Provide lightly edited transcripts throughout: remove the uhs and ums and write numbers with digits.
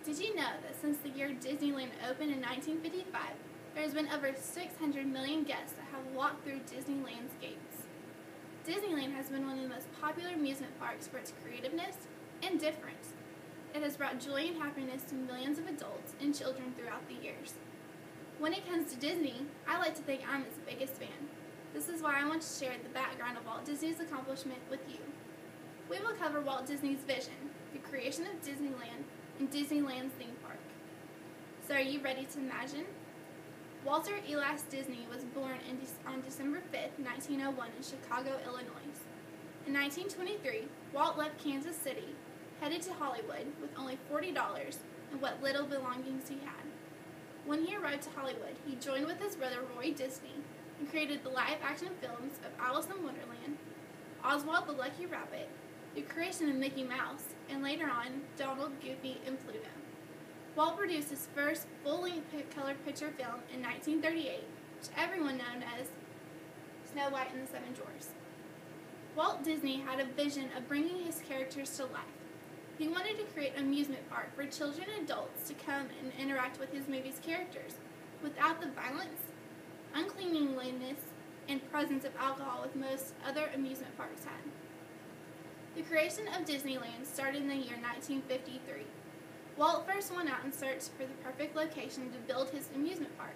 Did you know that since the year Disneyland opened in 1955, there has been over 600 million guests that have walked through Disneyland's gates? Disneyland has been one of the most popular amusement parks for its creativeness and difference. It has brought joy and happiness to millions of adults and children throughout the years. When it comes to Disney, I like to think I'm its biggest fan. This is why I want to share the background of Walt Disney's accomplishment with you. We will cover Walt Disney's vision, the creation of Disneyland, and Disneyland's theme park. So are you ready to imagine? Walter Elias Disney was born on December 5, 1901 in Chicago, Illinois. In 1923, Walt left Kansas City, headed to Hollywood with only $40 and what little belongings he had. When he arrived to Hollywood, he joined with his brother Roy Disney and created the live-action films of Alice in Wonderland, Oswald the Lucky Rabbit, the creation of Mickey Mouse, and later on, Donald, Goofy, and Pluto. Walt produced his first full-length color picture film in 1938, which everyone known as Snow White and the Seven Dwarfs. Walt Disney had a vision of bringing his characters to life. He wanted to create an amusement park for children and adults to come and interact with his movie's characters without the violence, uncleanliness, and presence of alcohol with most other amusement parks had. The creation of Disneyland started in the year 1953. Walt first went out and searched for the perfect location to build his amusement park.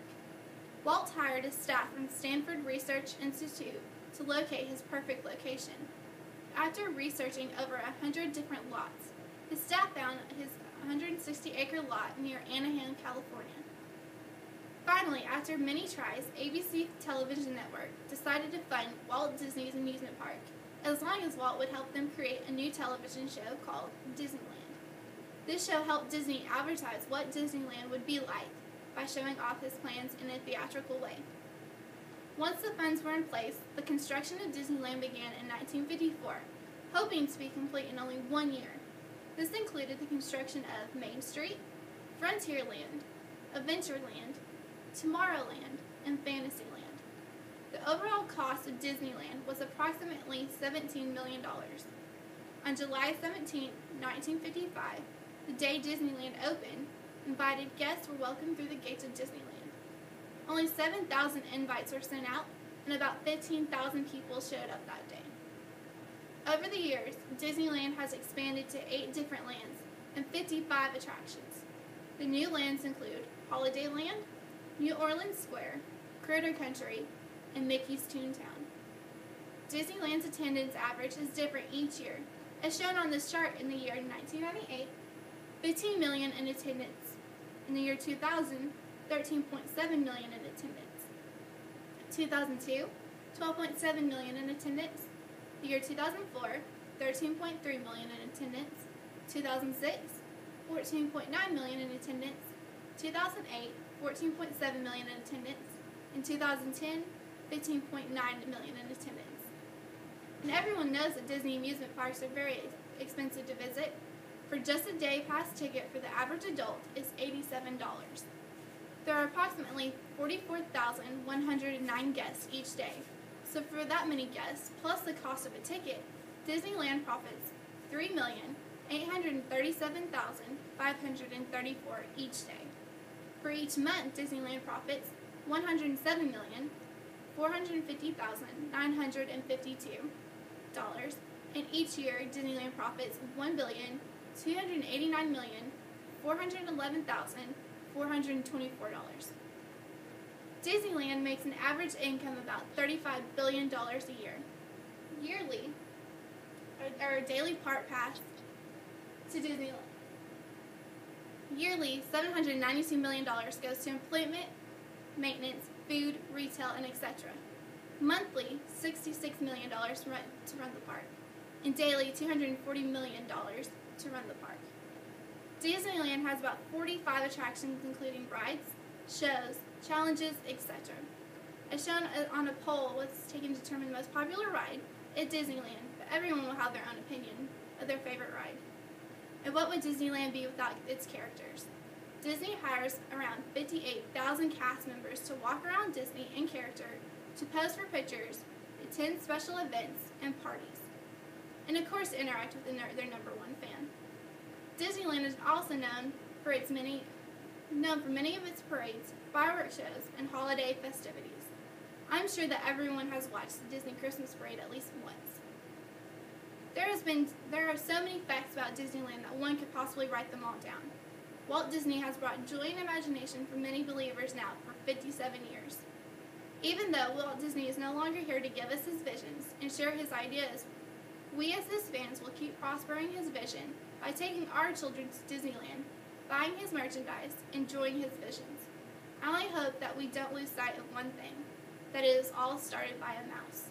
Walt hired a staff from Stanford Research Institute to locate his perfect location. After researching over 100 different lots, his staff found his 160-acre lot near Anaheim, California. Finally, after many tries, ABC Television Network decided to fund Walt Disney's amusement park, as long as Walt would help them create a new television show called Disneyland. This show helped Disney advertise what Disneyland would be like by showing off his plans in a theatrical way. Once the funds were in place, the construction of Disneyland began in 1954, hoping to be complete in only 1 year. This included the construction of Main Street, Frontierland, Adventureland, Tomorrowland, and Fantasyland. The overall cost of Disneyland was approximately $17 million. On July 17, 1955, the day Disneyland opened, invited guests were welcomed through the gates of Disneyland. Only 7,000 invites were sent out, and about 15,000 people showed up that day. Over the years, Disneyland has expanded to 8 different lands and 55 attractions. The new lands include Holiday Land, New Orleans Square, Critter Country, and Mickey's Toontown. Disneyland's attendance average is different each year, as shown on this chart. In the year 1998, 15 million in attendance. In the year 2000, 13.7 million in attendance. 2002, 12.7 million in attendance. The year 2004, 13.3 million in attendance. 2006, 14.9 million in attendance. 2008, 14.7 million in attendance. In 2010, 15.9 million in attendance. And everyone knows that Disney amusement parks are very expensive to visit. For just a day pass ticket for the average adult is $87. There are approximately 44,109 guests each day. So for that many guests, plus the cost of a ticket, Disneyland profits $3,837,534 each day. For each month, Disneyland profits $107,450,952, and each year Disneyland profits $1,289,411,424. Disneyland makes an average income of about $35 billion a year. Yearly, or daily park pass to Disneyland. Yearly, $792 million goes to employment, maintenance, food, retail, and etc. Monthly, $66 million to run the park, and daily, $240 million to run the park. Disneyland has about 45 attractions, including rides, shows, challenges, etc. As shown on a poll, what's taken to determine the most popular ride at Disneyland, but everyone will have their own opinion of their favorite ride. And what would Disneyland be without its characters? Disney hires around 58,000 cast members to walk around Disney in character, to pose for pictures, attend special events and parties, and of course interact with their number one fan. Disneyland is also known known for many of its parades, fireworks shows, and holiday festivities. I'm sure that everyone has watched the Disney Christmas parade at least once. There are so many facts about Disneyland that one could possibly write them all down. Walt Disney has brought joy and imagination for many believers now for 57 years. Even though Walt Disney is no longer here to give us his visions and share his ideas, we as his fans will keep prospering his vision by taking our children to Disneyland, buying his merchandise, enjoying his visions. I only hope that we don't lose sight of one thing, that it is all started by a mouse.